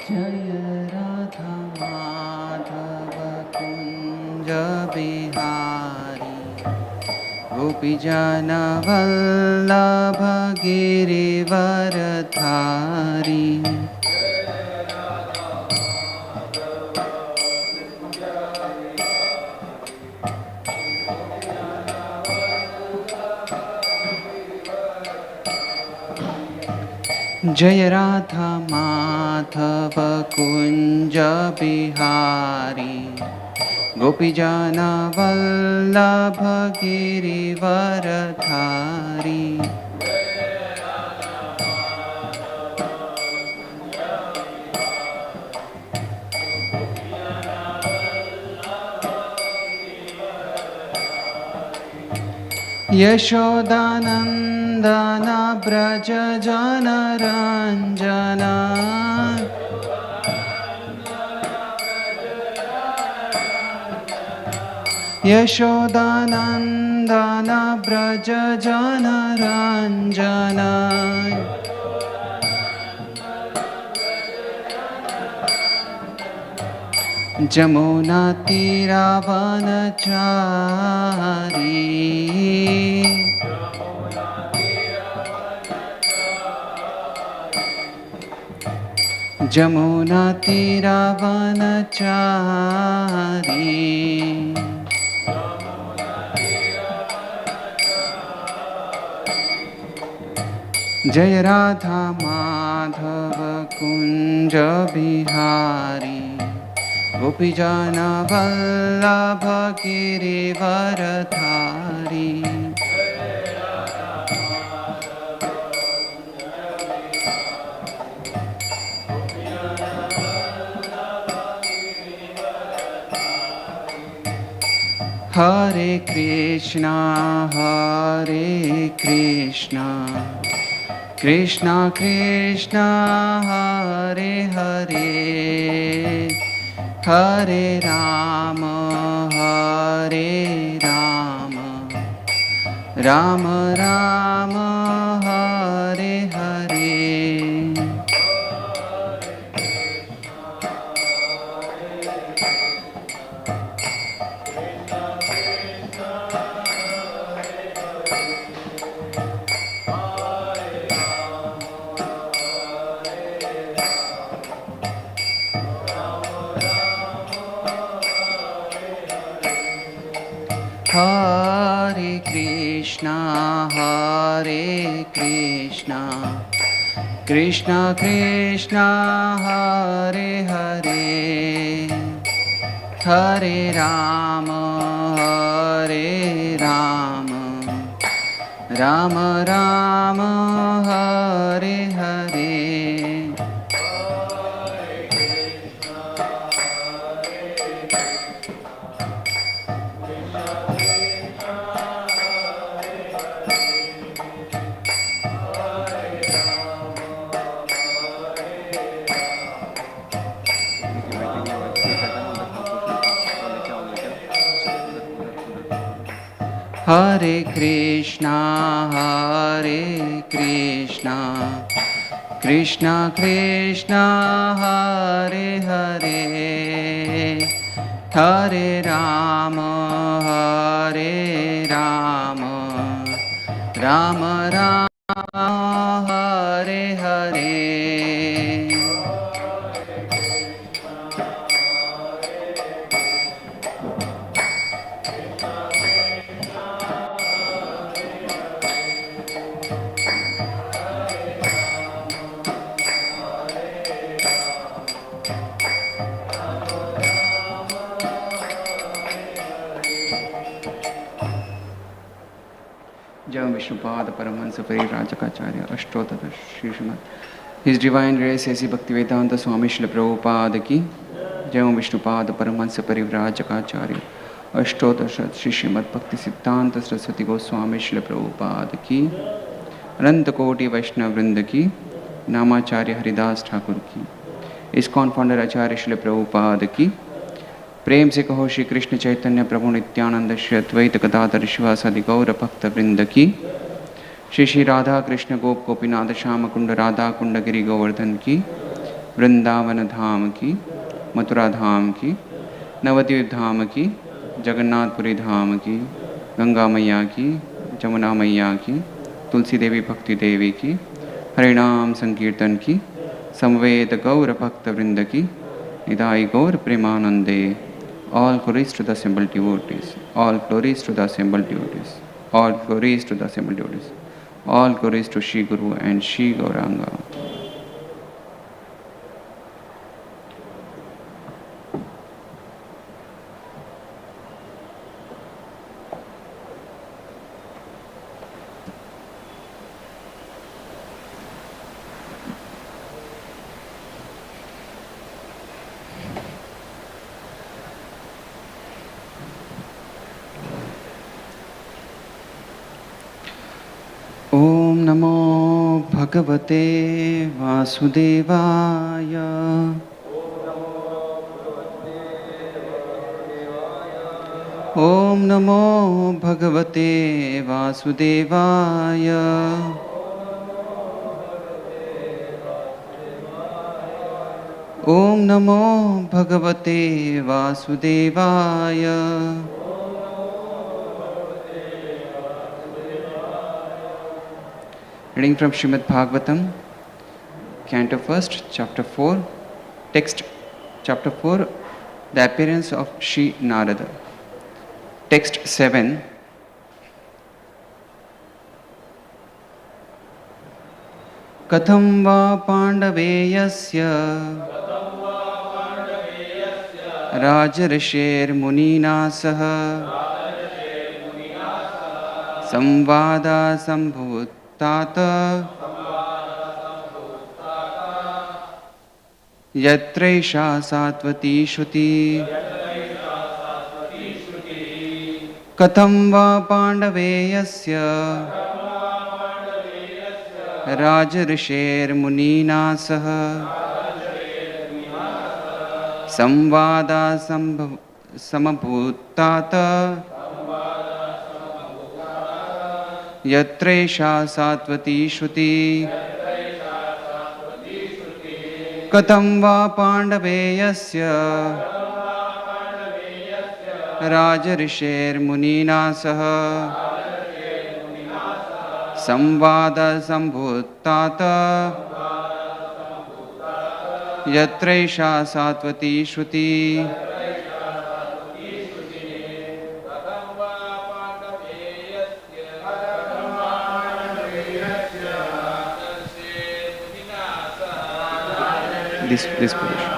जय राधा माधव कुंज बिहारी गोपीजन वल्लभ गिरिवरधारी। जय राधा माधव कुंज बिहारी गोपीजन वल्लभ गिरिवरधारी। यशोदानंदन ब्रज जनरंजन यशोदानंदन ब्रज जनरंजन जमुना तीरावनचारी। जमुना तीरावनचारी। जय राधा माधव कुंज बिहारी गोपीजन वल्लभ गिरिवरधारी। हरे कृष्णा कृष्णा कृष्णा हरे हरे हरे राम राम राम हरे हरे। हरे कृष्णा कृष्णा कृष्णा हरे हरे हरे राम राम राम हरे हरे। हरे कृष्णा कृष्णा कृष्णा हरे हरे हरे राम राम राम हरे हरे। जय विष्णुपाद परमहंस परिव्राजकाचार्य अष्टोत्तर Shri Shrimad his divine grace A C Bhaktivedanta स्वामी श्री प्रभुपाद की। जय विष्णुपाद परमहंस परिव्राजकाचार्य अष्टोत्तर श्री श्रीमद भक्ति सिद्धांत सरस्वती गोस्वामी श्री प्रभुपाद की। अनंत कोटि वैष्णव वृंद की। नामाचार्य हरिदास ठाकुर की। इस्कॉन फाउंडर आचार्य श्री प्रभुपाद की। प्रेम से कहो श्री कृष्ण चैतन्य प्रभु नित्यानंद श्री अद्वैत गदाधर शिवासादि गौर भक्त वृंद की। श्री श्री राधा कृष्ण गोप गोपीनाथ श्याम कुंड राधा कुंड गिरि गोवर्धन की। वृंदावन धाम की, मथुरा धाम की, नवद्वीप धाम की, जगन्नाथपुरी धाम की, गंगा मैया की, जमुना मैया की, तुलसी देवी भक्ति देवी की, हरिनाम संकीर्तन की, समवेत गौर भक्त वृंद की, निदाई गौर प्रेमानंदे. All glories to the assembled devotees. All glories to the assembled devotees. All glories to the assembled devotees. All glories to Shri Guru and Shri Gauranga. Om Namo Bhagavate Vasudevaya. Om Namo Bhagavate Vasudevaya. Om Namo Bhagavate Vasudevaya. Reading from Srimad Bhagavatam, Canto 1st, Chapter 4, Text, Chapter 4, The Appearance of Sri Narada. Text 7. Katham va pandaveyasya rajarishir munina saha samvada sambhut Tata Yatresha Satvati Shruti Katham va Pandaveyasya Rajarishir Munina Saha Samvada Samabhutata Yatresha Satvati Shruti Katham va Pandaveyasya Rajarishir Munina Saha Samvada Sambhutata Yatresha Satvati Shruti this position.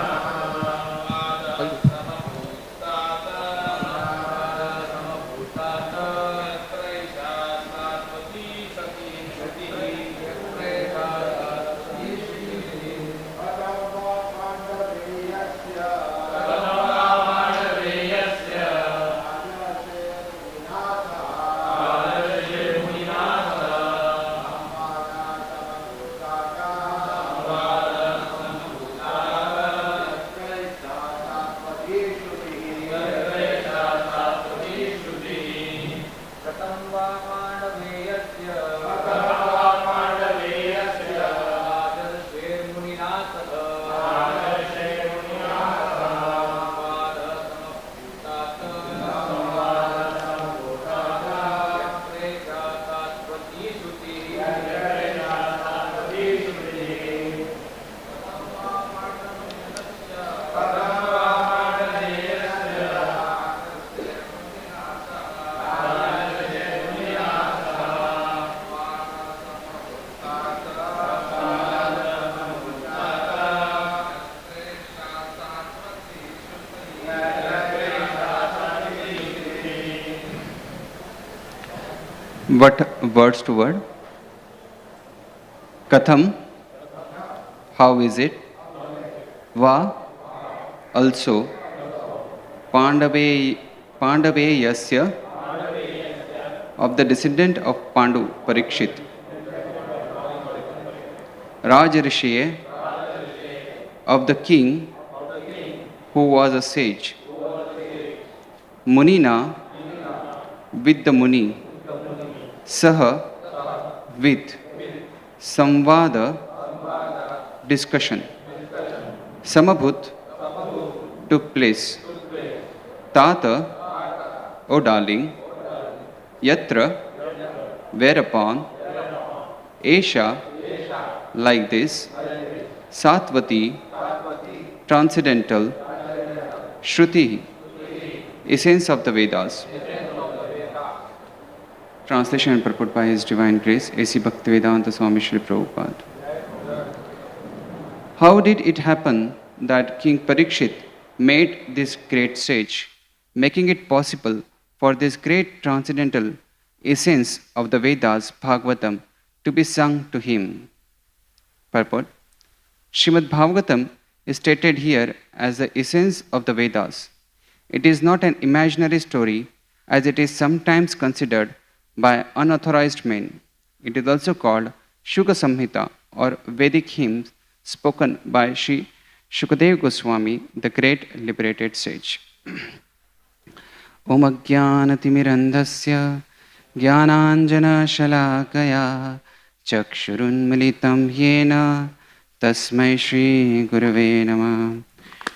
What words to word? Katham, how is it? Va, also. Pandaveyasya, of the descendant of Pandu, Parikshit. Rajarishiye, of the king who was a sage. Munina, with the Muni. Saha, with. Samvada, discussion. Samabhut took place. Tata, O darling, Yatra, whereupon, Esha, like this, Satvati, transcendental, Shruti, essence of the Vedas. Translation and purport by His Divine Grace, A.C. Bhaktivedanta Swami Srila Prabhupada. How did it happen that King Parikshit made this great sage, making it possible for this great transcendental essence of the Vedas, Bhagavatam, to be sung to him? Purport. Srimad Bhagavatam is stated here as the essence of the Vedas. It is not an imaginary story as it is sometimes considered by unauthorized men. It is also called Shuka Samhita or Vedic hymns spoken by Sri Shukadev Goswami, the great liberated sage. Om Ajnanatimirandhasya Jnananjana Shalakaya Chakshurunmilitam Yena Tasmai Shri Gurave Namah.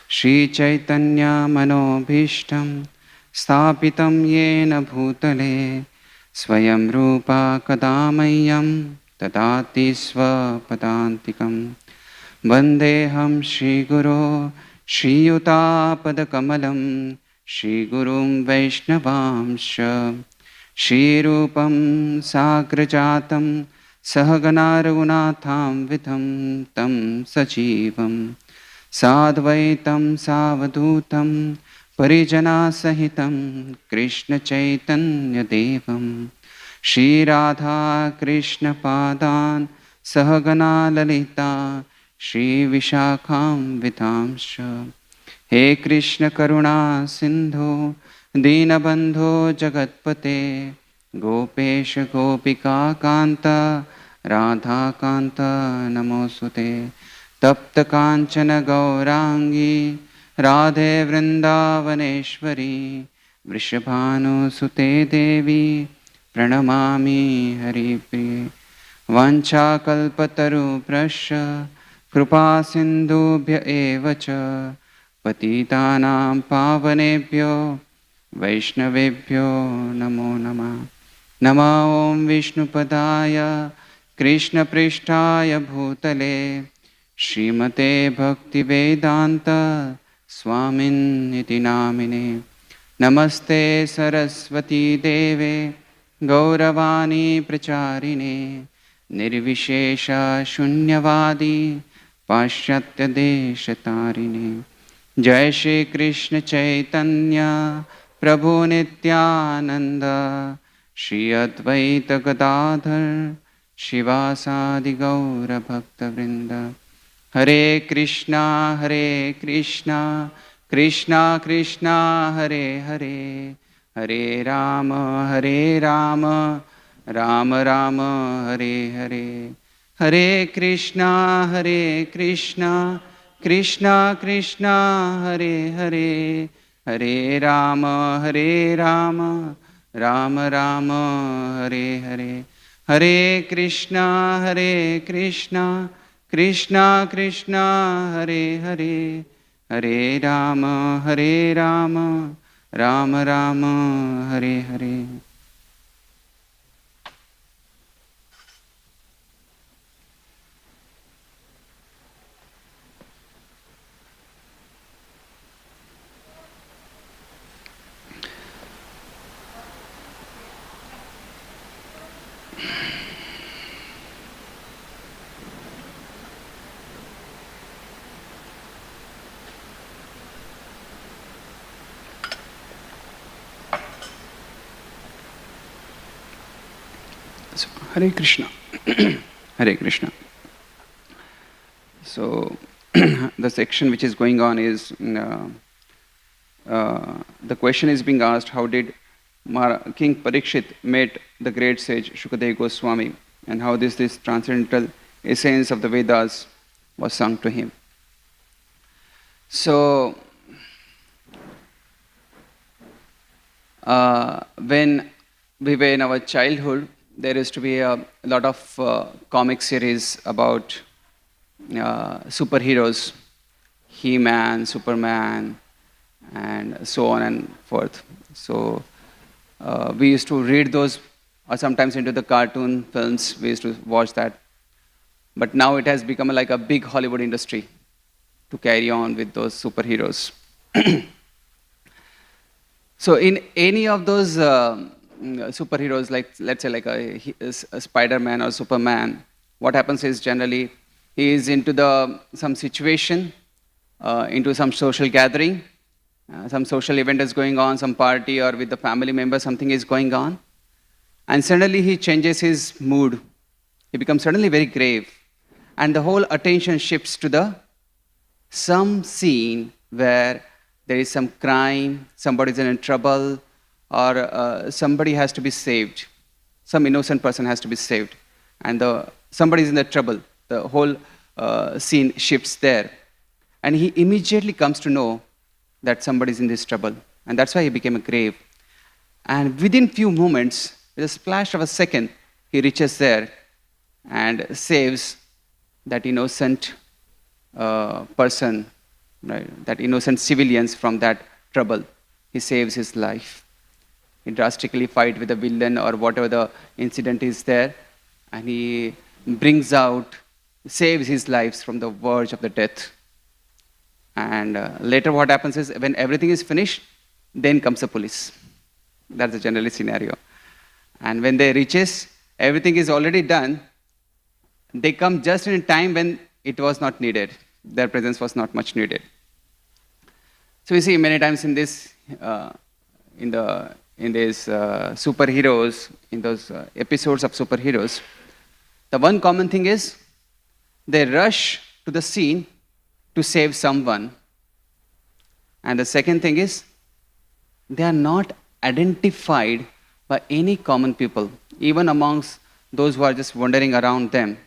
Shri Chaitanya Manobhishtam Sthapitam Yena Bhutale Swayam Rupa Kadamayam Tadati Swapadantikam Vandeham Shri Guru Shri Yutapad Shri Gurum Vaishnavamsha Shri Rupam Sagrajatam Sahaganarunatham Vidham Tam Sajivam Sadvaitam Savadutam Parijana Sahitam Krishna Chaitanya Devam Shri Radha Krishna Padan Sahagana Lalita Shri Vishakham Vidhamsha. He Krishna Karuna Sindhu Dinabandho Jagatpate Gopesha Gopika Kanta Radha Kanta Namosute Tapta Kanchana Gaurangi Radhe Vrindavaneshwari Vrishabhanu Sute Devi Pranamami Haripriye Vancha Kalpataru Prasya Krupa Sindhubhya Evacha Patitanam Pavanebhyo Vaishnavebhyo Namo Namah. Nama Om Vishnupadaya Krishna Prishtaya Bhutale Srimate Bhaktivedanta Swamin Iti Namine. Namaste Saraswati Deve Gauravani Pracharine Nirvishesha Shunyavadi Pashyatya Deshatarine. Jai Shri Krishna Chaitanya Prabhu Nityananda Shri Advaita Gadadhar Shivasadi Gaura Bhakta Vrinda. Hare Krishna Krishna Krishna Hare Hare Hare Rama Rama Rama Hare Hare. Hare Krishna Krishna Krishna Hare Hare Hare Rama Rama Hare Hare. Hare Krishna Krishna Krishna Hare Hare Hare Rama Rama Hare Hare. So, Hare Krishna. Hare Krishna. So, the section which is going on is the question is being asked: how did King Parikshit met the great sage Shukadev Goswami, and how this transcendental essence of the Vedas was sung to him? So, when we were in our childhood, there used to be a lot of comic series about superheroes, He-Man, Superman, and so on and forth. So we used to read those, or sometimes into the cartoon films, we used to watch that. But now it has become like a big Hollywood industry to carry on with those superheroes. So in any of those superheroes, like let's say like a Spider-Man or Superman, what happens is generally he is into some situation, into some social gathering, some social event is going on, some party or with the family member, something is going on, and suddenly he changes his mood. He becomes suddenly very grave, and the whole attention shifts to some scene where there is some crime, somebody is in trouble, or somebody has to be saved. Some innocent person has to be saved. And somebody is in the trouble. The whole scene shifts there. And he immediately comes to know that somebody is in this trouble. And that's why he became a grave. And within few moments, with a splash of a second, he reaches there and saves that innocent person, right? That innocent civilians from that trouble. He saves his life. He drastically fights with the villain or whatever the incident is there, and he saves his lives from the verge of the death. And later what happens is, when everything is finished, then comes the police. That's the general scenario. And when they reaches, everything is already done. They come just in time when it was not needed. Their presence was not much needed. So we see many times in this, in these superheroes, in those episodes of superheroes, the one common thing is they rush to the scene to save someone. And the second thing is they are not identified by any common people, even amongst those who are just wandering around them,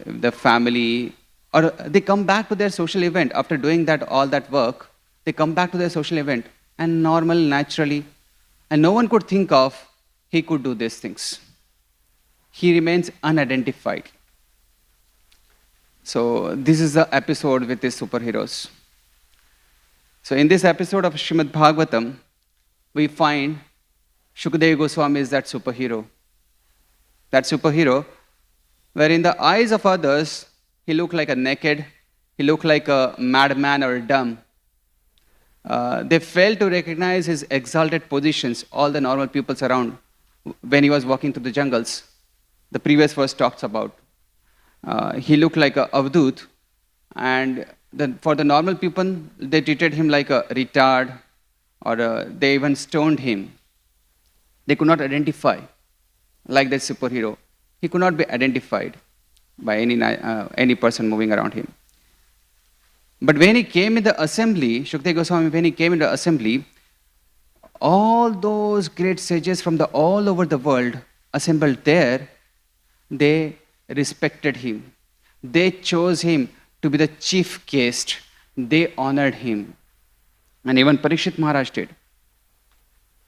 the family, or they come back to their social event after doing all that work. They come back to their social event and normal, naturally, and no one could think of he could do these things. He remains unidentified. So this is the episode with these superheroes. So in this episode of Srimad Bhagavatam, we find Shukadeva Goswami is that superhero. That superhero where in the eyes of others, he looked like a naked, he looked like a madman or a dumb. They failed to recognize his exalted positions, all the normal peoples around, when he was walking through the jungles. The previous verse talks about. He looked like a avdut, and for the normal people, they treated him like a retard, or they even stoned him. They could not identify like that superhero. He could not be identified by any person moving around him. But when he came in the assembly, Shukadeva Goswami, when he came in the assembly, all those great sages from all over the world assembled there, they respected him. They chose him to be the chief guest. They honored him. And even Parikshit Maharaj did.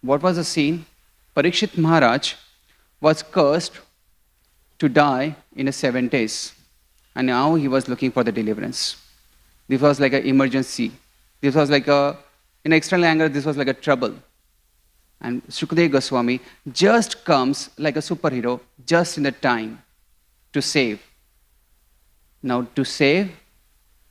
What was the scene? Parikshit Maharaj was cursed to die in 7 days. And now he was looking for the deliverance. This was like an emergency. This was like in external anger, this was like a trouble. And Shukadeva Goswami just comes like a superhero, just in the time to save. Now to save,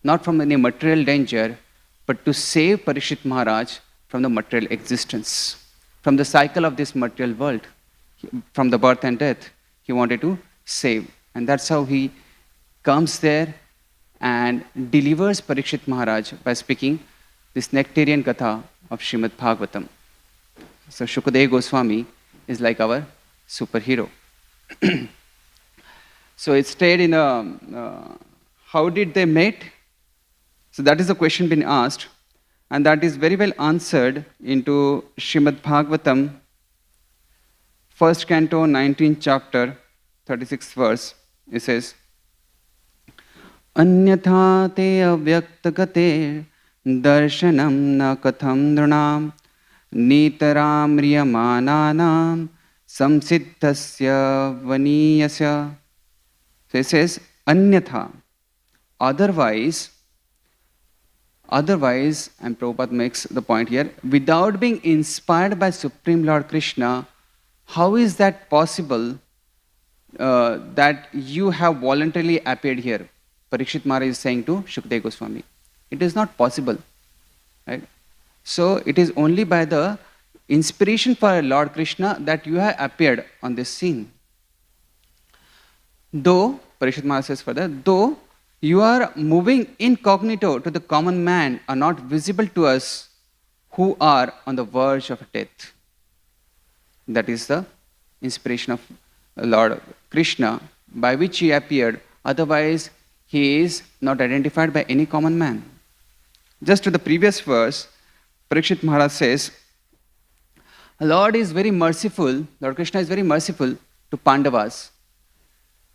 not from any material danger, but to save Parikshit Maharaj from the material existence, from the cycle of this material world, from the birth and death. He wanted to save. And that's how he comes there and delivers Parikshit Maharaj by speaking this nectarian katha of Srimad Bhagavatam. So Shukadeva Goswami is like our superhero. So it stayed in how did they meet? So that is the question being asked, and that is very well answered into Srimad Bhagavatam, 1st canto, 19th chapter, 36th verse. It says, Anyatha te avyaktagate darshanam na katham dhrunam nitaram riyamananam samsiddhasya vaniyasya. So it says, Anyatha. Otherwise, Otherwise, and Prabhupada makes the point here, without being inspired by Supreme Lord Krishna, how is that possible that you have voluntarily appeared here? Parikshit Maharaj is saying to Shukadeva Goswami. It is not possible. Right? So it is only by the inspiration for Lord Krishna that you have appeared on this scene. Though, Parikshit Maharaj says further, though you are moving incognito to the common man, are not visible to us who are on the verge of death. That is the inspiration of Lord Krishna by which he appeared. Otherwise, he is not identified by any common man. Just to the previous verse, Parikshit Maharaj says, Lord is very merciful, Lord Krishna is very merciful to Pandavas,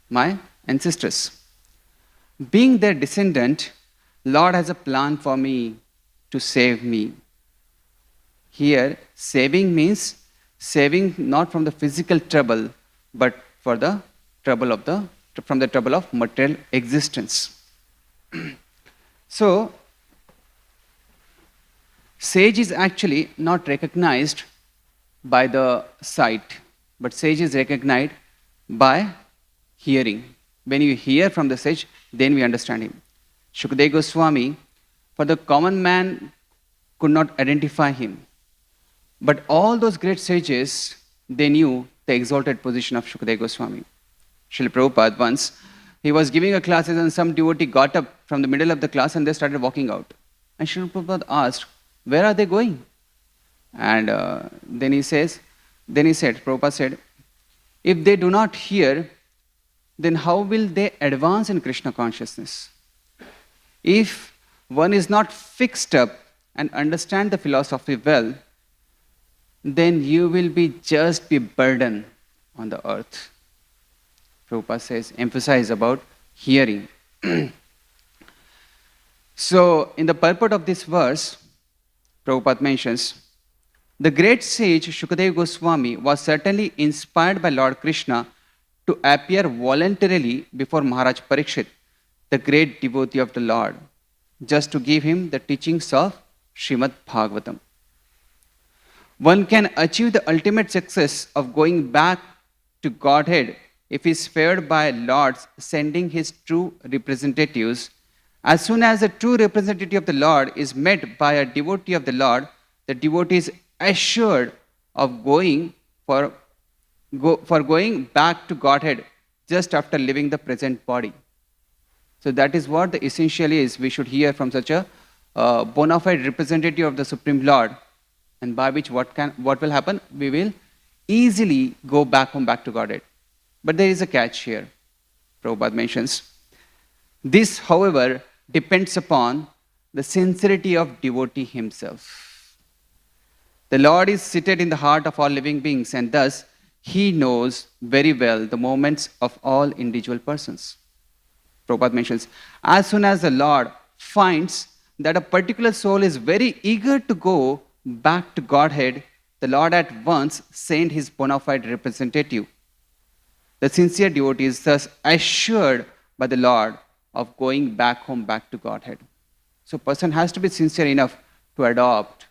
my ancestors. Being their descendant, Lord has a plan for me to save me. Here, saving means saving not from the physical trouble, but for the trouble from the trouble of material existence. So, sage is actually not recognized by the sight, but sage is recognized by hearing. When you hear from the sage, then we understand him. Shukadeva Goswami, for the common man, could not identify him. But all those great sages, they knew the exalted position of Shukadeva Goswami. Srila Prabhupada once, he was giving a class and some devotee got up from the middle of the class and they started walking out. And Srila Prabhupada asked, where are they going? And then he said, Prabhupada said, if they do not hear, then how will they advance in Krishna consciousness? If one is not fixed up and understand the philosophy well, then you will be just be burden on the earth. Prabhupada says, emphasize about hearing. So, in the purport of this verse, Prabhupada mentions, the great sage Shukadeva Goswami was certainly inspired by Lord Krishna to appear voluntarily before Maharaj Parikshit, the great devotee of the Lord, just to give him the teachings of Srimad Bhagavatam. One can achieve the ultimate success of going back to Godhead if he is favored by Lords sending his true representatives. As soon as the true representative of the Lord is met by a devotee of the Lord, the devotee is assured of going back to Godhead just after leaving the present body. So that is what the essential is. We should hear from such a bona fide representative of the Supreme Lord, and by which what will happen? We will easily go back to Godhead. But there is a catch here. Prabhupada mentions, this, however, depends upon the sincerity of devotee himself. The Lord is seated in the heart of all living beings, and thus he knows very well the moments of all individual persons. Prabhupada mentions, as soon as the Lord finds that a particular soul is very eager to go back to Godhead, the Lord at once sent his bona fide representative. The sincere devotee is thus assured by the Lord of going back to Godhead. So, person has to be sincere enough to adopt.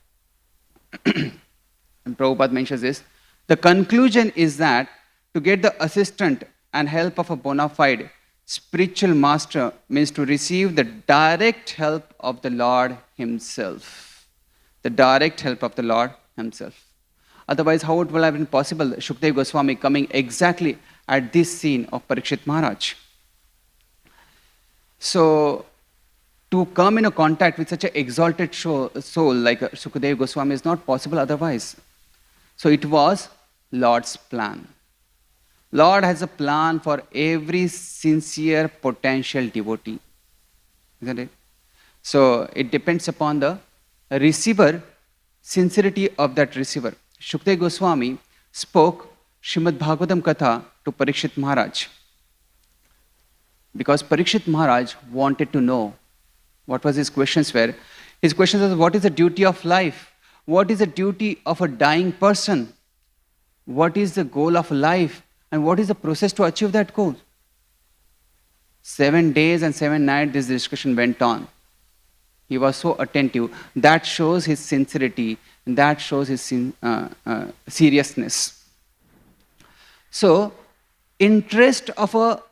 And Prabhupada mentions this. The conclusion is that to get the assistance and help of a bona fide spiritual master means to receive the direct help of the Lord himself. The direct help of the Lord himself. Otherwise, how it will have been possible, Shukadeva Goswami coming exactly at this scene of Parikshit Maharaj? So, to come in contact with such an exalted soul like Shukadeva Goswami is not possible otherwise. So, it was Lord's plan. Lord has a plan for every sincere potential devotee. Isn't it? So, it depends upon the receiver, sincerity of that receiver. Shukadeva Goswami spoke Srimad Bhagavatam Katha to Parikshit Maharaj, because Parikshit Maharaj wanted to know what was his questions were. His questions was, what is the duty of life? What is the duty of a dying person? What is the goal of life? And what is the process to achieve that goal? 7 days and 7 nights this discussion went on. He was so attentive. That shows his sincerity, and that shows his seriousness. So, interest of a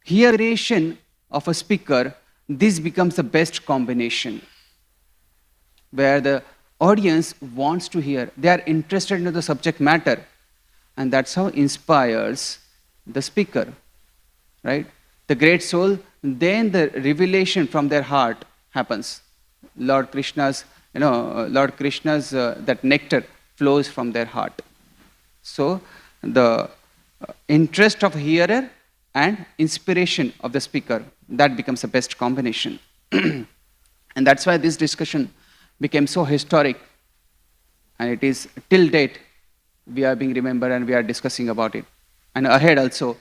hearation of a speaker, this becomes the best combination, where the audience wants to hear. They are interested in the subject matter, and that's how inspires the speaker, right? The great soul, then the revelation from their heart happens. Lord Krishna's, that nectar flows from their heart. So the interest of hearer and inspiration of the speaker, that becomes the best combination. And that's why this discussion became so historic, and it is till date we are being remembered and we are discussing about it, and ahead also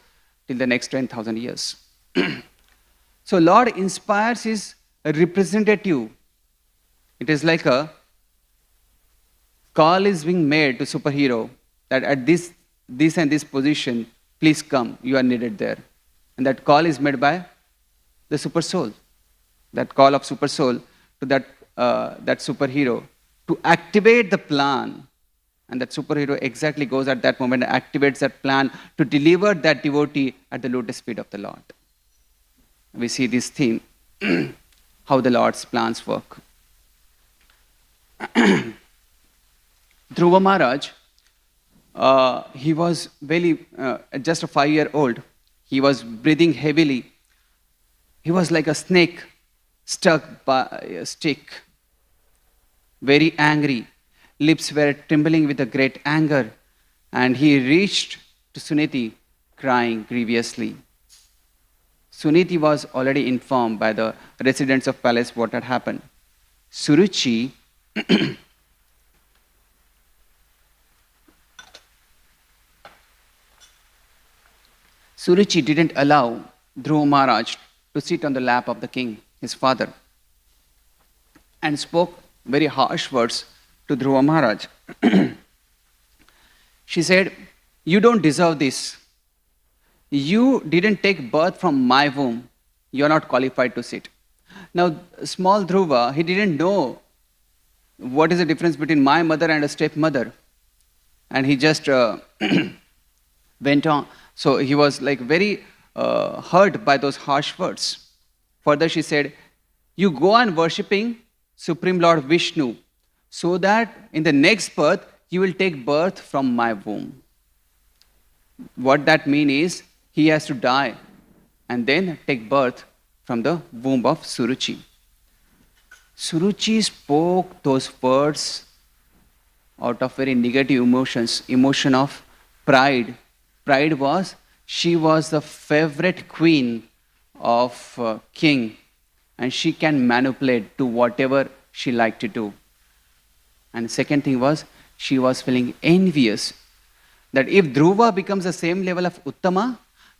till the next 10,000 years. So Lord inspires his representative. It is like a call is being made to superhero that at this and this position, please come, you are needed there. And that call is made by the super soul. That call of super soul to that superhero to activate the plan. And that superhero exactly goes at that moment and activates that plan to deliver that devotee at the lotus feet of the Lord. We see this theme, how the Lord's plans work. Dhruva Maharaj, he was very, just a 5-year-old. He was breathing heavily. He was like a snake stuck by a stick, very angry. Lips were trembling with a great anger, and he reached to Suniti crying grievously. Suniti was already informed by the residents of palace what had happened. Suruchi didn't allow Dhruva Maharaj to sit on the lap of the king, his father, and spoke very harsh words to Dhruva Maharaj. She said, "You don't deserve this. You didn't take birth from my womb. You are not qualified to sit." Now, small Dhruva, he didn't know what is the difference between my mother and a stepmother. And he just went on. So he was like very hurt by those harsh words. Further, she said, "You go on worshipping Supreme Lord Vishnu, so that in the next birth, you will take birth from my womb." What that means is, he has to die and then take birth from the womb of Suruchi. Suruchi spoke those words out of very negative emotions, emotion of pride. Pride was, she was the favorite queen of king, and she can manipulate to whatever she liked to do. And second thing was, she was feeling envious that if Dhruva becomes the same level of Uttama,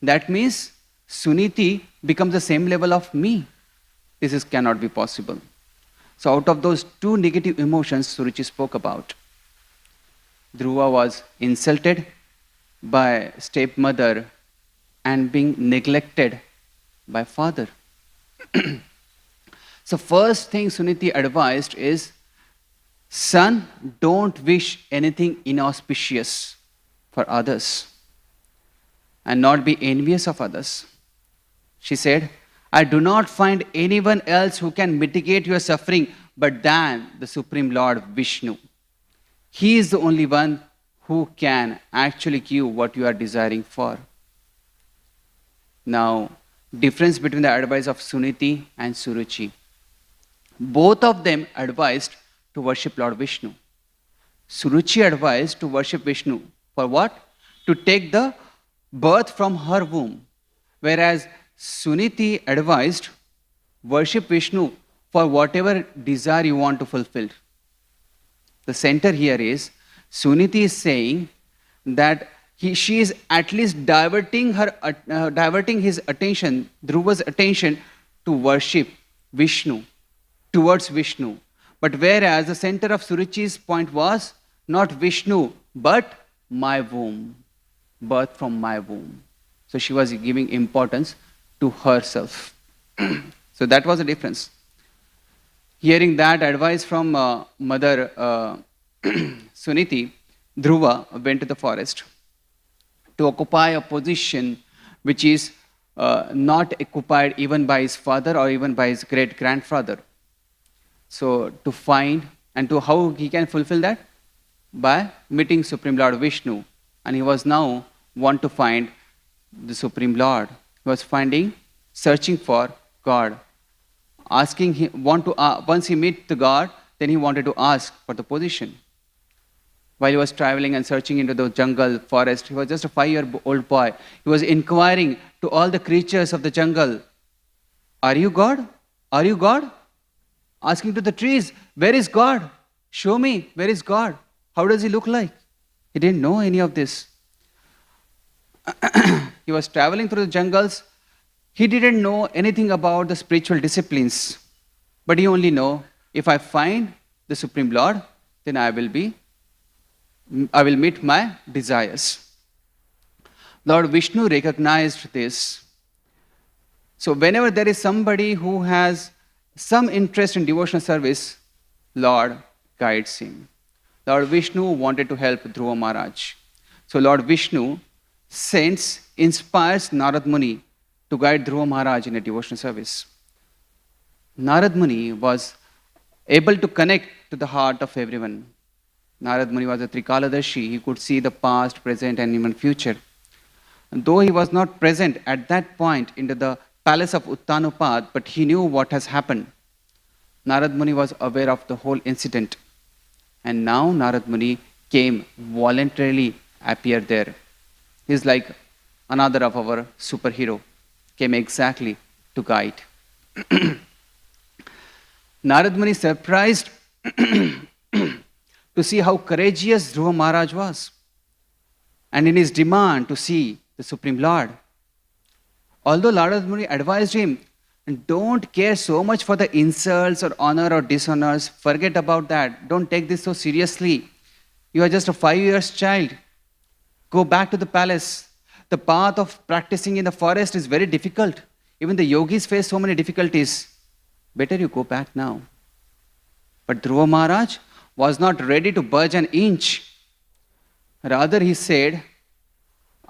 that means Suniti becomes the same level of me. This cannot be possible. So out of those two negative emotions Suruchi spoke about, Dhruva was insulted by stepmother and being neglected by father. So first thing Suniti advised is, son, don't wish anything inauspicious for others and not be envious of others. She said, "I do not find anyone else who can mitigate your suffering but than the Supreme Lord Vishnu. He is the only one who can actually give what you are desiring for." Now, difference between the advice of Suniti and Suruchi. Both of them advised to worship Lord Vishnu. Suruchi advised to worship Vishnu. For what? To take the birth from her womb. Whereas Suniti advised, worship Vishnu for whatever desire you want to fulfill. The center here is, Suniti is saying that she is at least diverting his attention, Dhruva's attention, to worship Vishnu, towards Vishnu. But whereas the center of Suruchi's point was not Vishnu, but my womb, birth from my womb. So she was giving importance to herself. So that was the difference. Hearing that advice from Mother Suniti, Dhruva went to the forest to occupy a position which is not occupied even by his father or even by his great-grandfather. So to find and to how he can fulfill that? By meeting Supreme Lord Vishnu. And he was now want to find the Supreme Lord. He was searching for God. Asking him, once he met the God, then he wanted to ask for the position. While he was traveling and searching into the jungle, forest, he was just a 5-year-old boy. He was inquiring to all the creatures of the jungle, "Are you God? Are you God?" Asking to the trees, "Where is God? Show me, where is God? How does he look like?" He didn't know any of this. He was traveling through the jungles. He didn't know anything about the spiritual disciplines. But he only know, if I find the Supreme Lord, then I will meet my desires. Lord Vishnu recognized this. So whenever there is somebody who has some interest in devotional service, Lord guides him. Lord Vishnu wanted to help Dhruva Maharaj. So Lord Vishnu inspires Narad Muni to guide Dhruva Maharaj in a devotional service. Narad Muni was able to connect to the heart of everyone. Narad Muni was a Trikaladarshi. He could see the past, present, and even future. And though he was not present at that point into the palace of Uttanapad, but he knew what has happened. Narad Muni was aware of the whole incident. And now Narad Muni came voluntarily appear there. He's like another of our superhero. Came exactly to guide. Narad Muni surprised to see how courageous Dhruva Maharaj was, and in his demand to see the Supreme Lord. Although Narad Muni advised him, don't care so much for the insults or honor or dishonors, forget about that, don't take this so seriously. You are just a 5-year child. Go back to the palace. The path of practicing in the forest is very difficult. Even the yogis face so many difficulties. Better you go back now. But Dhruva Maharaj was not ready to budge an inch. Rather, he said,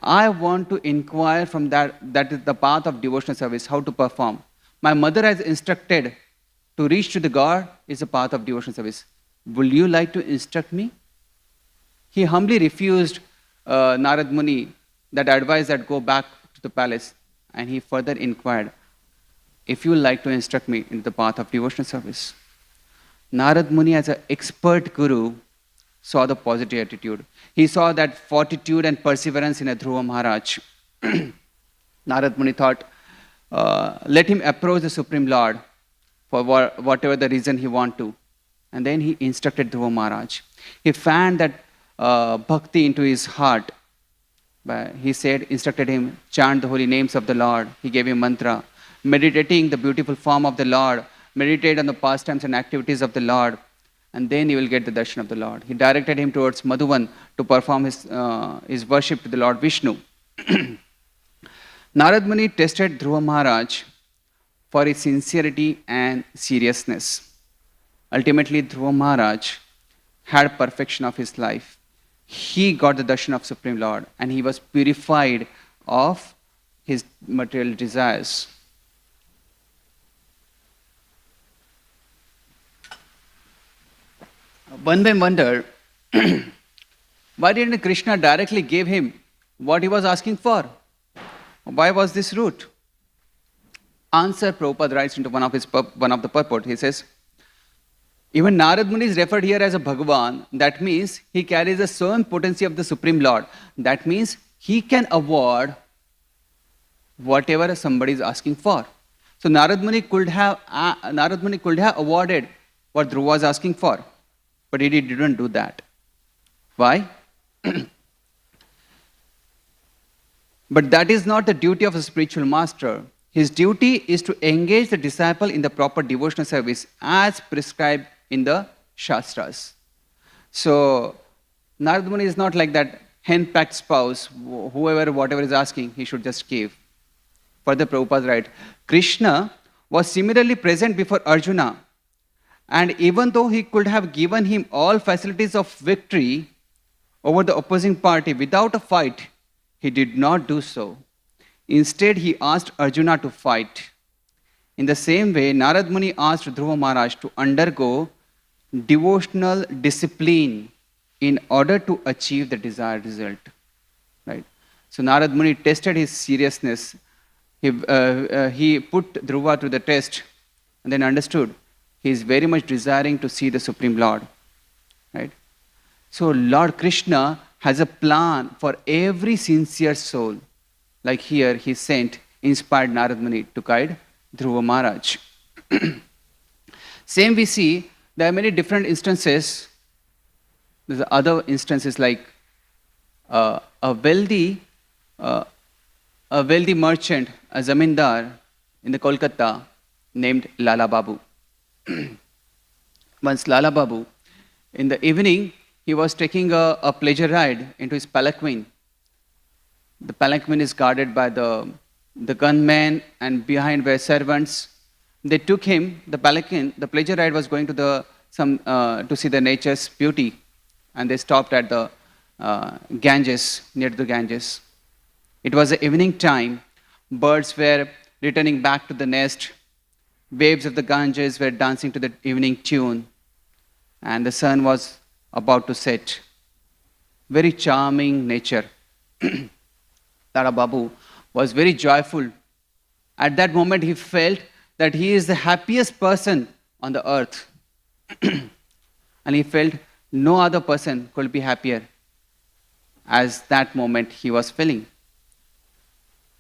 I want to inquire from that is the path of devotional service, how to perform. My mother has instructed to reach to the God is the path of devotional service. Will you like to instruct me? He humbly refused Narad Muni that advice that go back to the palace. And he further inquired, if you would like to instruct me in the path of devotional service. Narad Muni, as an expert guru, saw the positive attitude. He saw that fortitude and perseverance in a Dhruva Maharaj. Narad Muni thought, let him approach the Supreme Lord for whatever the reason he want to. And then he instructed Dhruva Maharaj. He fanned that bhakti into his heart. He instructed him, chant the holy names of the Lord. He gave him mantra. Meditating the beautiful form of the Lord. Meditate on the pastimes and activities of the Lord. And then you will get the darshan of the Lord. He directed him towards Madhuvan to perform his worship to the Lord Vishnu. Narad Muni tested Dhruva Maharaj for his sincerity and seriousness. Ultimately, Dhruva Maharaj had perfection of his life. He got the darshan of Supreme Lord and he was purified of his material desires. One may wonder, why didn't Krishna directly give him what he was asking for? Why was this route? Answer, Prabhupada writes into one of the purport. He says, even Narad Muni is referred here as a Bhagavan. That means he carries the soul potency of the Supreme Lord. That means he can award whatever somebody is asking for. So Narad Muni could have awarded what Dhruva was asking for. But he didn't do that. Why? But that is not the duty of a spiritual master. His duty is to engage the disciple in the proper devotional service as prescribed in the Shastras. So, Narad Muni is not like that hen-packed spouse, whatever is asking, he should just give. Further, Prabhupada writes, Krishna was similarly present before Arjuna And even though he could have given him all facilities of victory over the opposing party without a fight, he did not do so. Instead, he asked Arjuna to fight. In the same way, Narad Muni asked Dhruva Maharaj to undergo devotional discipline in order to achieve the desired result. Right? So Narad Muni tested his seriousness. He put Dhruva to the test and then understood he is very much desiring to see the Supreme Lord. Right? So Lord Krishna has a plan for every sincere soul. Like here, he sent, inspired Narad Muni to guide Dhruva Maharaj. Same we see, there are many different instances. There's other instances like a wealthy merchant, a zamindar in the Kolkata named Lala Babu. Once Lala Babu, in the evening, he was taking a pleasure ride into his palanquin. The palanquin is guarded by the gunmen, and behind were servants. They took him, the palanquin, the pleasure ride was going to to see the nature's beauty, and they stopped at the Ganges, near the Ganges. It was the evening time. Birds were returning back to the nest. Waves of the Ganges were dancing to the evening tune, and the sun was about to set. Very charming nature. Lala Babu was very joyful. At that moment, he felt that he is the happiest person on the earth. And he felt no other person could be happier as that moment he was feeling.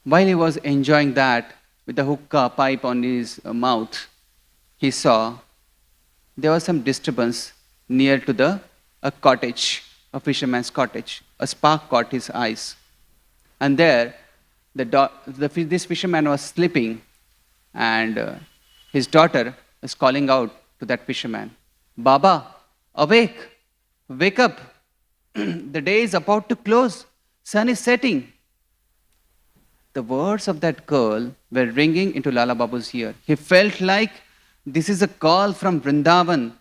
While he was enjoying that with the hookah pipe on his mouth, he saw there was some disturbance near to a cottage, a fisherman's cottage. A spark caught his eyes. And there, this fisherman was sleeping, and his daughter was calling out to that fisherman, "Baba, awake, wake up. The day is about to close. Sun is setting." The words of that girl were ringing into Lala Babu's ear. He felt like this is a call from Vrindavan.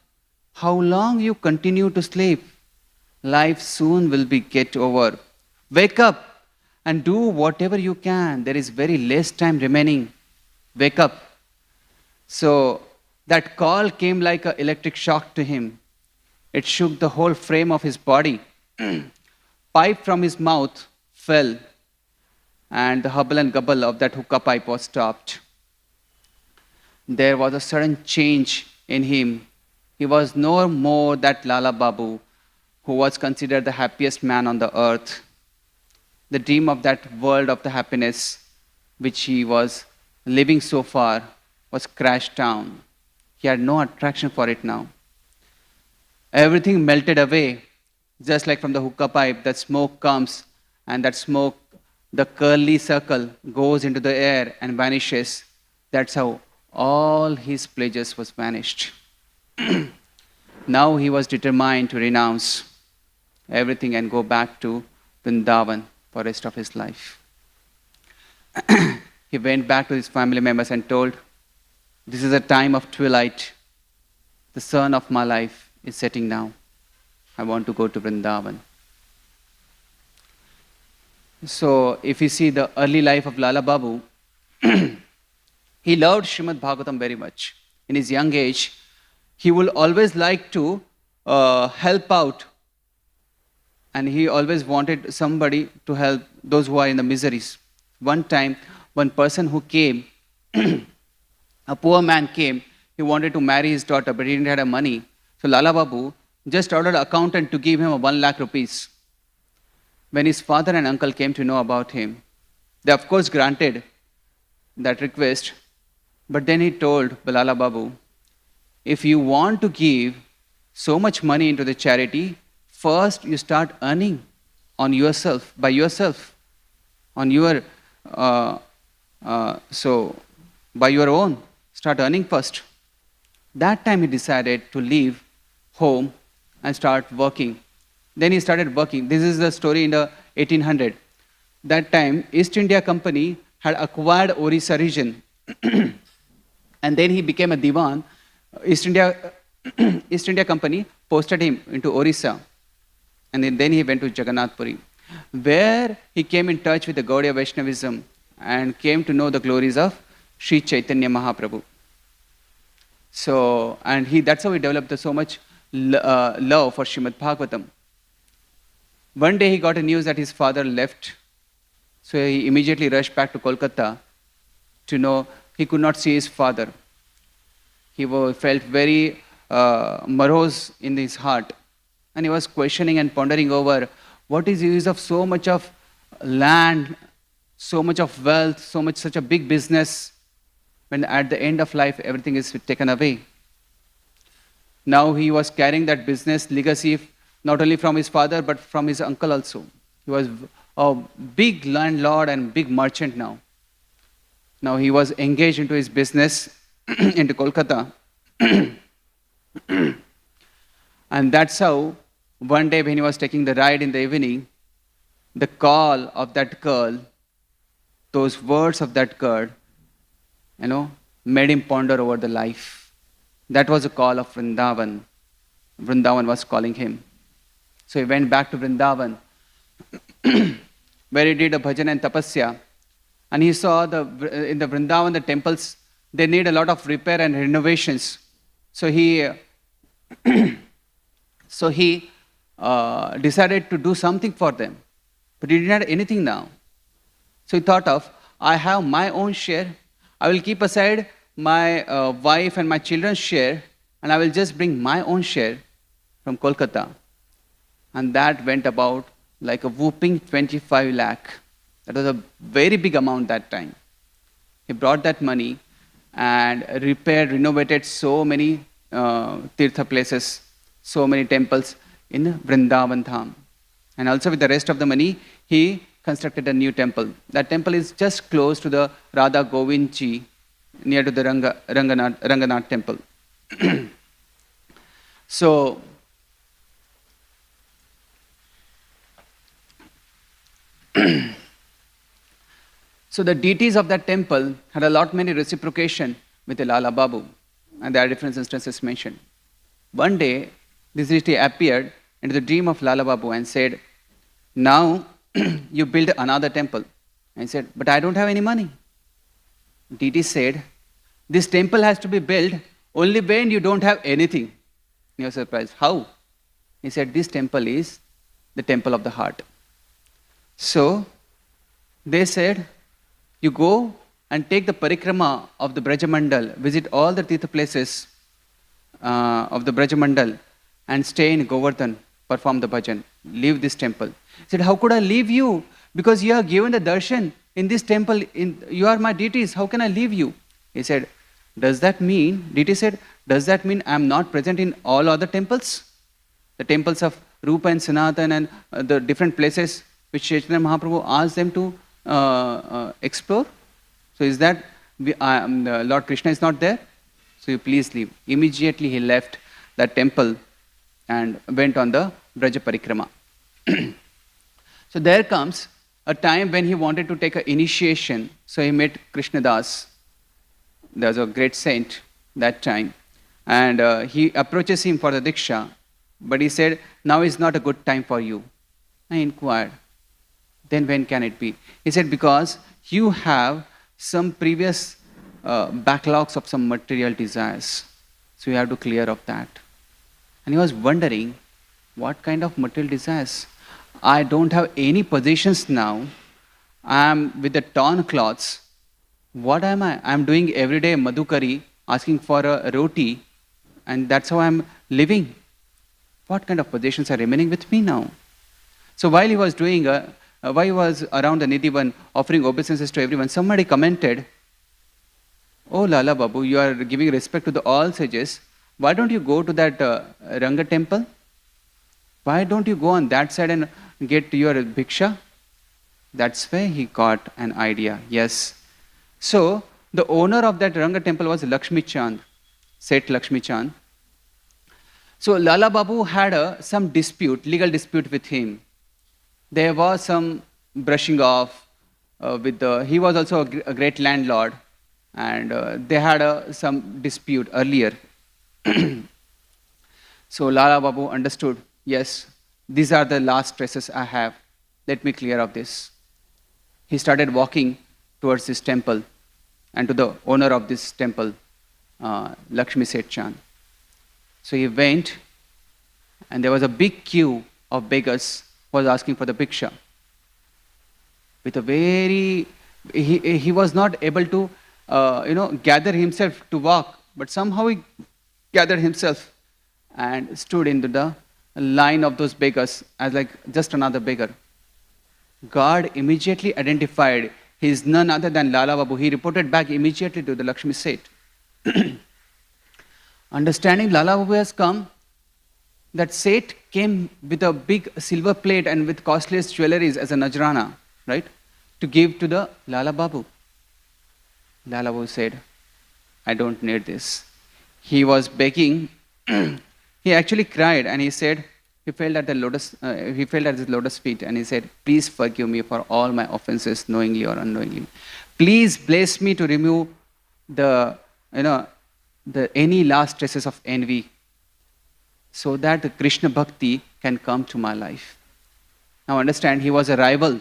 How long you continue to sleep? Life soon will be get over. Wake up and do whatever you can. There is very less time remaining. Wake up. So that call came like an electric shock to him. It shook the whole frame of his body. Pipe from his mouth fell, and the hubble and gubble of that hookah pipe was stopped. There was a sudden change in him. He was no more that Lala Babu who was considered the happiest man on the earth. The dream of that world of the happiness which he was living so far was crashed down. He had no attraction for it now. Everything melted away, just like from the hookah pipe, that smoke comes, and that smoke, the curly circle, goes into the air and vanishes. That's how all his pleasures was vanished. Now he was determined to renounce everything and go back to Vrindavan for the rest of his life. He went back to his family members and told, "This is a time of twilight. The sun of my life is setting now. I want to go to Vrindavan." So, if you see the early life of Lala Babu, he loved Srimad Bhagavatam very much. In his young age, he will always like to help out, and he always wanted somebody to help those who are in the miseries. One time, one person who came, a poor man came, he wanted to marry his daughter, but he didn't have money. So Lala Babu just ordered an accountant to give him 1 lakh rupees. When his father and uncle came to know about him, they of course granted that request, but then he told Lala Babu, if you want to give so much money into the charity, first you start earning on yourself, by yourself, on your, by your own, start earning first. That time he decided to leave home and start working. Then he started working. This is the story in the 1800. That time, East India Company had acquired Orissa region. And then he became a diwan. East India East India Company posted him into Orissa, and then he went to Jagannath Puri, where he came in touch with the Gaudiya Vaishnavism and came to know the glories of Sri Chaitanya Mahaprabhu. So, and that's how he developed so much love for Srimad Bhagavatam. One day he got a news that his father left, so he immediately rushed back to Kolkata to know he could not see his father. He felt very morose in his heart, and he was questioning and pondering over what is the use of so much of land, so much of wealth, such a big business, when at the end of life everything is taken away. Now he was carrying that business legacy not only from his father but from his uncle also. He was a big landlord and big merchant now. Now he was engaged into his business into Kolkata. And that's how one day when he was taking the ride in the evening, the call of that girl, those words of that girl, made him ponder over the life. That was a call of Vrindavan. Vrindavan was calling him. So he went back to Vrindavan, where he did a bhajan and tapasya. And he saw in the Vrindavan, the temples, they need a lot of repair and renovations. So he decided to do something for them. But he didn't have anything now. So he thought of, I have my own share. I will keep aside my wife and my children's share, and I will just bring my own share from Kolkata. And that went about like a whooping 25 lakh. That was a very big amount that time. He brought that money and renovated so many tirtha places, so many temples in Vrindavan Dham. And also with the rest of the money, he constructed a new temple. That temple is just close to the Radha Govindji, near to the Ranganath temple. So the deities of that temple had many reciprocation with the Lala Babu, and there are different instances mentioned. One day, this deity appeared into the dream of Lala Babu and said, now you build another temple. And he said, but I don't have any money. Deity said, this temple has to be built only when you don't have anything. He was surprised. How? He said, this temple is the temple of the heart. So they said, you go and take the parikrama of the Brajamandal, visit all the Tirtha places of the Brajamandal and stay in Govardhan, perform the bhajan, leave this temple. He said, how could I leave you? Because you have given the darshan in this temple, you are my deities, how can I leave you? He said, deity said, does that mean I am not present in all other temples? The temples of Rupa and Sanatan and the different places which Chaitanya Mahaprabhu asked them to explore? So is that Lord Krishna is not there? So you please leave. Immediately he left that temple and went on the Braja Parikrama. So there comes a time when he wanted to take an initiation. So he met Krishnadas. There was a great saint that time. And he approaches him for the Diksha. But he said, now is not a good time for you. I inquired, then when can it be? He said, because you have some previous backlogs of some material desires. So you have to clear of that. And he was wondering, what kind of material desires? I don't have any possessions now. I am with the torn cloths. What am I? I am doing every day madhukari, asking for a roti, and that's how I am living. What kind of possessions are remaining with me now? So while he was while he was around the Nidhivan offering obeisances to everyone, somebody commented, oh Lala Babu, you are giving respect to the all sages. Why don't you go to that Ranga temple? Why don't you go on that side and get your bhiksha? That's where he got an idea. Yes. So the owner of that Ranga temple was Lakshmi Chand, Seth Lakshmi Chand. So Lala Babu had some legal dispute with him. There was some brushing off he was also a great landlord, and they had some dispute earlier. So Lala Babu understood, yes, these are the last traces I have. Let me clear up this. He started walking towards this temple and to the owner of this temple, Lakshmi Seth Chand. So he went, and there was a big queue of beggars who was asking for the bhiksha. With a very, he was not able to, gather himself to walk, but somehow he gathered himself and stood into the line of those beggars as like just another beggar. God immediately identified he is none other than Lala Babu. He reported back immediately to the Lakshmi Seth. Understanding Lala Babu has come, that Seth came with a big silver plate and with costliest jewelries as a Najrana, right, to give to the Lala Babu. Lala Babu said, I don't need this. He was begging. He actually cried and he said, he fell at his lotus feet and he said, please forgive me for all my offenses, knowingly or unknowingly. Please bless me to remove the any last traces of envy, so that the Krishna Bhakti can come to my life. Now understand, he was a rival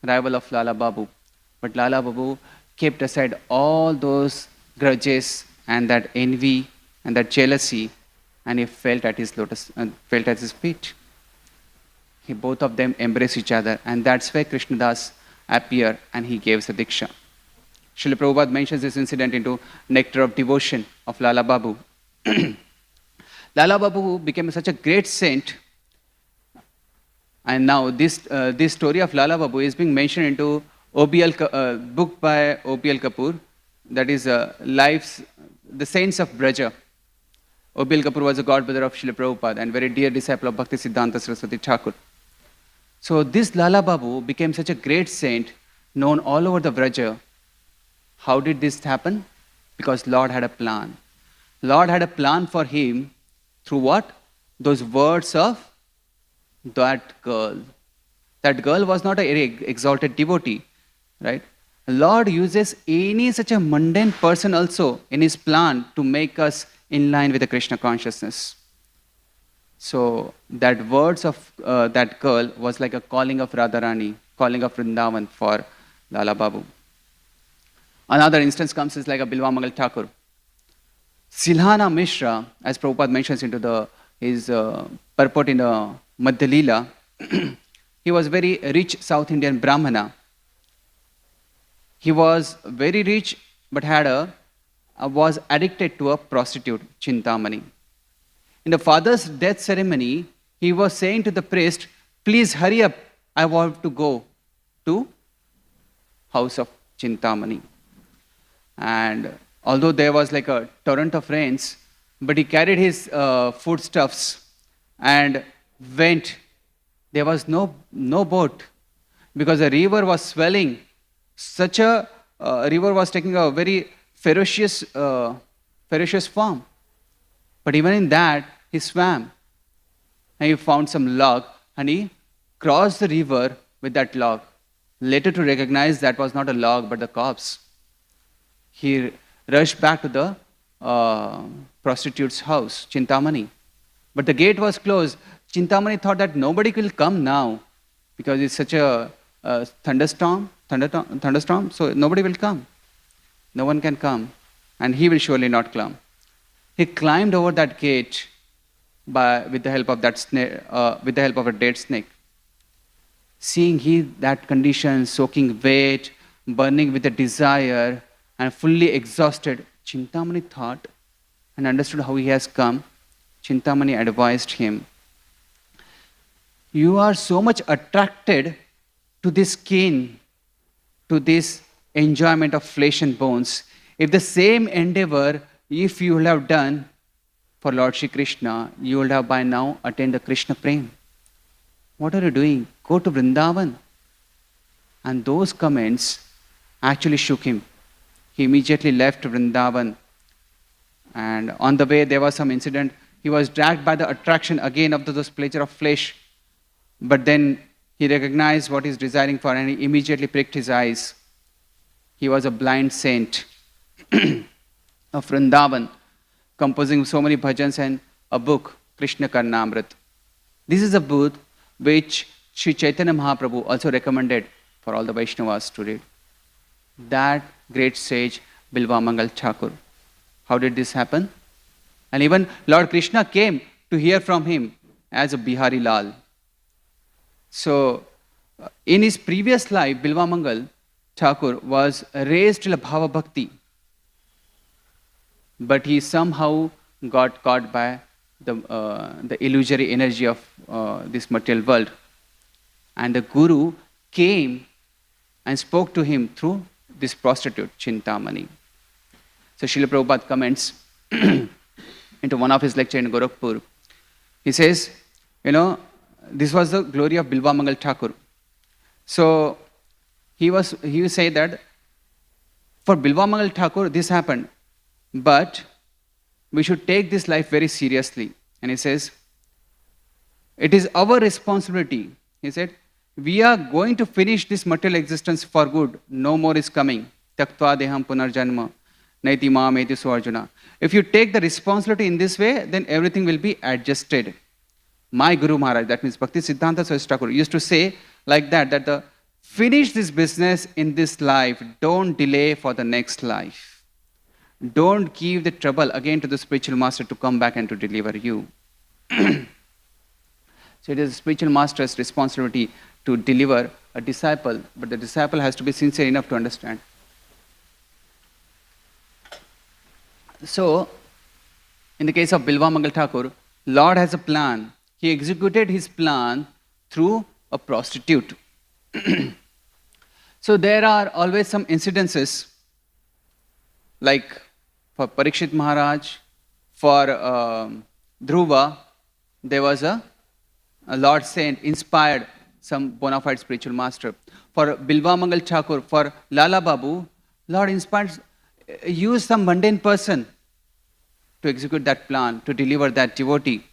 of Lala Babu. But Lala Babu kept aside all those grudges and that envy and that jealousy, and he felt at his feet. Both of them embraced each other, and that's where Krishnadas appeared and he gave the Diksha. Srila Prabhupada mentions this incident into Nectar of Devotion of Lala Babu. Lala Babu became such a great saint, and now this story of Lala Babu is being mentioned into book by O.P.L. Kapoor, that is the Saints of Braja. O.P.L. Kapoor was a godbrother of Srila Prabhupada and very dear disciple of Bhakti Siddhanta Saraswati Thakur. So this Lala Babu became such a great saint, known all over the Braja. How did this happen? Because Lord had a plan. Lord had a plan for him through what? Those words of that girl. That girl was not a very exalted devotee, right? Lord uses any such a mundane person also in his plan to make us in line with the Krishna consciousness. So that words of that girl was like a calling of Radharani, calling of Vrindavan for Lala Babu. Another instance comes is like a Bilwa Mangal Thakur. Silhana Mishra, as Prabhupada mentions into his purport in the Madhya Leela, he was very rich South Indian Brahmana. He was very rich, but was addicted to a prostitute, Chintamani. In the father's death ceremony, he was saying to the priest, please hurry up, I want to go to house of Chintamani. And although there was like a torrent of rains, but he carried his foodstuffs and went. There was no boat because the river was swelling. Such a river was taking a very ferocious form. But even in that, he swam and he found some log and he crossed the river with that log. Later to recognize that was not a log but the corpse. He rushed back to the prostitute's house, Chintamani. But the gate was closed. Chintamani thought that nobody will come now because it's such a thunderstorm, so nobody will come. No one can come, and he will surely not come. He climbed over that gate with the help of a dead snake. Seeing that condition, soaking wet, burning with a desire, and fully exhausted, Chintamani thought and understood how he has come. Chintamani advised him, you are so much attracted to this skin, to this enjoyment of flesh and bones. If the same endeavor, if you would have done for Lord Shri Krishna, you would have by now attained the Krishna Prem. What are you doing? Go to Vrindavan. And those comments actually shook him. He immediately left Vrindavan. And on the way, there was some incident. He was dragged by the attraction again of those pleasure of flesh. But then he recognized what he's desiring for and he immediately pricked his eyes. He was a blind saint of Vrindavan, composing so many bhajans and a book Krishna Karnamrit. This is a book which Sri Chaitanya Mahaprabhu also recommended for all the Vaishnavas to read. That great sage, Bilva Mangal Thakur. How did this happen? And even Lord Krishna came to hear from him as a Bihari Lal. So, in his previous life, Bilva Mangal Thakur was raised till a Bhava Bhakti. But he somehow got caught by the illusory energy of this material world. And the Guru came and spoke to him through this prostitute, Chintamani. So Srila Prabhupada comments into one of his lectures in Gorakhpur. He says, this was the glory of Bilva Mangal Thakur. So he will say that for Bilva Mangal Thakur this happened, but we should take this life very seriously. And he says, it is our responsibility. He said, we are going to finish this material existence for good. No more is coming. Taktva deham punarjanma. Naiti ma meti suarjuna. If you take the responsibility in this way, then everything will be adjusted. My Guru Maharaj, that means Bhakti Siddhanta Saraswati Thakur, used to say like that finish this business in this life. Don't delay for the next life. Don't give the trouble again to the spiritual master to come back and to deliver you. So it is the spiritual master's responsibility to deliver a disciple, but the disciple has to be sincere enough to understand. So, in the case of Bilva Mangal Thakur, Lord has a plan. He executed his plan through a prostitute. So there are always some incidences, like for Parikshit Maharaj, for Dhruva, there was a Lord Saint inspired some bona fide spiritual master. For Bilva Mangal Thakur, for Lala Babu, Lord inspired, used some mundane person to execute that plan, to deliver that devotee.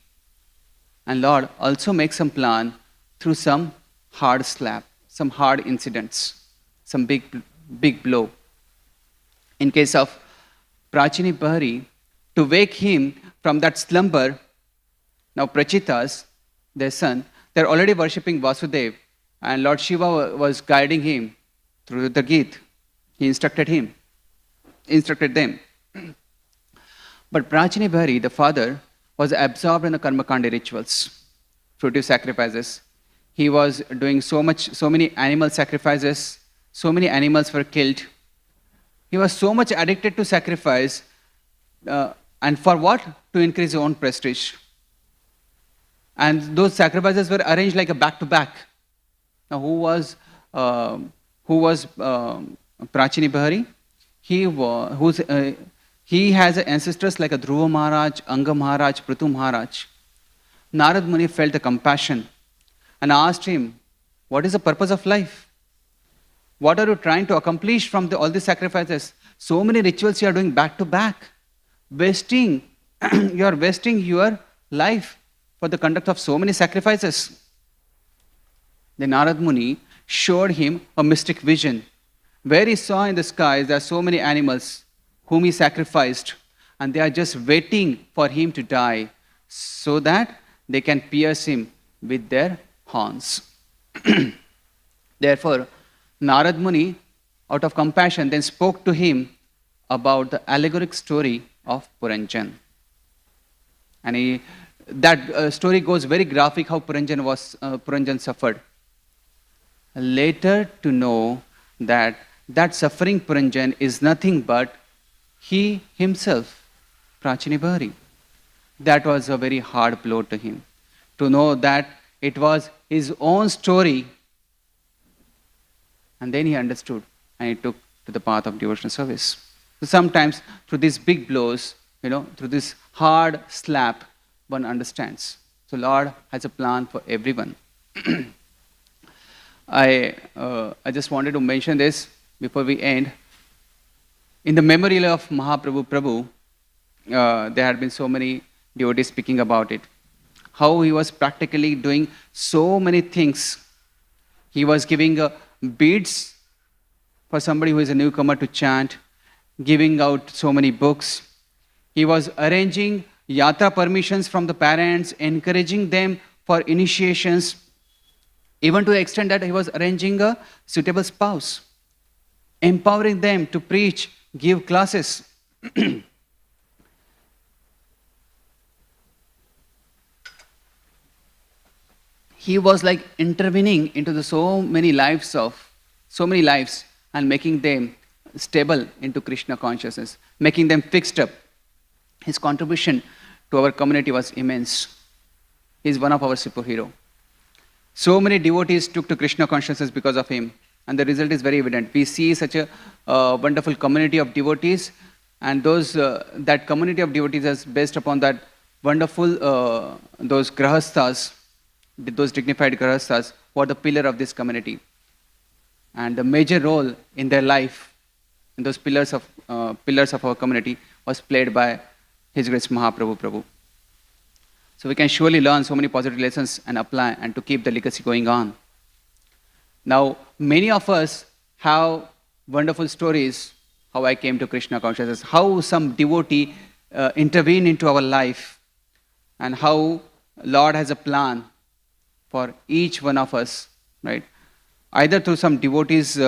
And Lord also makes some plan through some hard slap, some hard incidents, some big blow. In case of Prachini Bahari, to wake him from that slumber, now Prachitas, their son, they're already worshipping Vasudev, and Lord Shiva was guiding him through the Gita. He instructed them. But Prachini Bahari, the father, was absorbed in the Karmakandi rituals, fruitive sacrifices. He was doing so many animal sacrifices, so many animals were killed. He was so much addicted to sacrifice, and for what? To increase his own prestige. And those sacrifices were arranged like a back-to-back. Now, who was Prachini Bahari? He has ancestors like a Dhruva Maharaj, Anga Maharaj, Prithu Maharaj. Narad Muni felt the compassion and asked him, what is the purpose of life? What are you trying to accomplish from all these sacrifices? So many rituals you are doing back to back. You are wasting your life for the conduct of so many sacrifices. Then Narad Muni showed him a mystic vision, where he saw in the skies there are so many animals whom he sacrificed, and they are just waiting for him to die so that they can pierce him with their horns. Therefore, Narad Muni, out of compassion, then spoke to him about the allegoric story of Puranjan. And that story goes very graphic how Puranjan suffered. Later to know that suffering Puranjan is nothing but he himself, Prachini Bahari. That was a very hard blow to him. To know that it was his own story. And then he understood and he took to the path of devotional service. So sometimes through these big blows, through this hard slap, one understands. So Lord has a plan for everyone. I just wanted to mention this before we end. In the memorial of Mahaprabhu Prabhu, there had been so many devotees speaking about it. How he was practically doing so many things. He was giving beads for somebody who is a newcomer to chant, giving out so many books. He was arranging yatra permissions from the parents, encouraging them for initiations, even to the extent that he was arranging a suitable spouse, empowering them to preach, give classes. He was like intervening into the so many lives and making them stable into Krishna consciousness, making them fixed up. His contribution to our community was immense. He is one of our superheroes. So many devotees took to Krishna consciousness because of him, and the result is very evident. We see such a wonderful community of devotees, and that community of devotees is based upon that wonderful those grahasthas, those dignified grahasthas, who are the pillar of this community, and the major role in their life, in those pillars of our community, was played by His Grace Mahaprabhu Prabhu. So we can surely learn so many positive lessons and apply, and to keep the legacy going on. Now, many of us have wonderful stories how I came to Krishna consciousness, how some devotee intervened into our life, and how Lord has a plan for each one of us, right? Either through some devotee's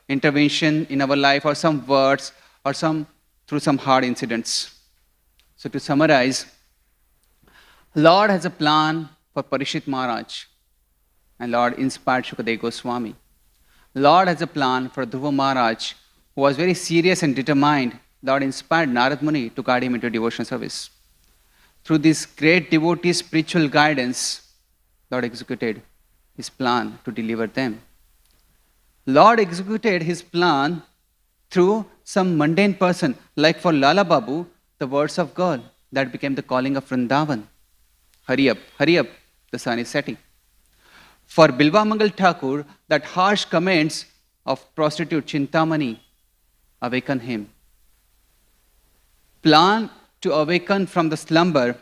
intervention in our life, or some words, or through some hard incidents. So to summarize, Lord has a plan for Parishit Maharaj, and Lord inspired Shukadeva Goswami. Lord has a plan for Dhruva Maharaj, who was very serious and determined. Lord inspired Narad Muni to guide him into devotional service. Through this great devotee spiritual guidance, Lord executed His plan to deliver them. Lord executed His plan through some mundane person, like for Lala Babu, the words of God that became the calling of Vrindavan. Hurry up, the sun is setting. For Bilva Mangal Thakur, that harsh comments of prostitute Chintamani awaken him. Plan to awaken from the slumber,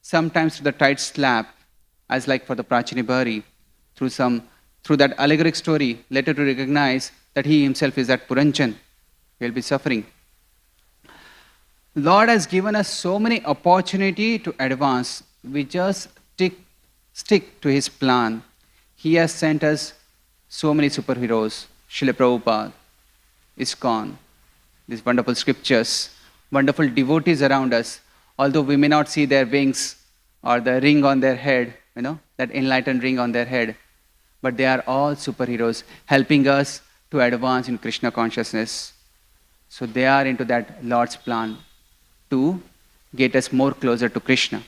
sometimes to the tight slap, as like for the Prachini Bhari, through that allegoric story, later to recognize that he himself is that Puranjan. He will be suffering. Lord has given us so many opportunity to advance. We just stick to His plan. He has sent us so many superheroes, Srila Prabhupada, ISKCON, these wonderful scriptures, wonderful devotees around us. Although we may not see their wings or the ring on their head, that enlightened ring on their head, but they are all superheroes helping us to advance in Krishna consciousness. So they are into that Lord's plan to get us more closer to Krishna.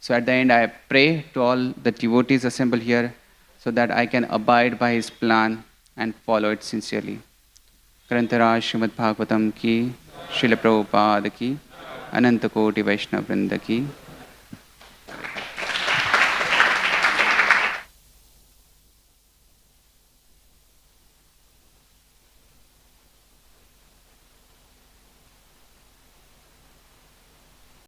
So at the end, I pray to all the devotees assembled here so that I can abide by His plan and follow it sincerely. Grantaraj Srimad Bhagavatam ki, Srila Prabhupada ki, Ananta Koti Vaishnava Vrinda ki.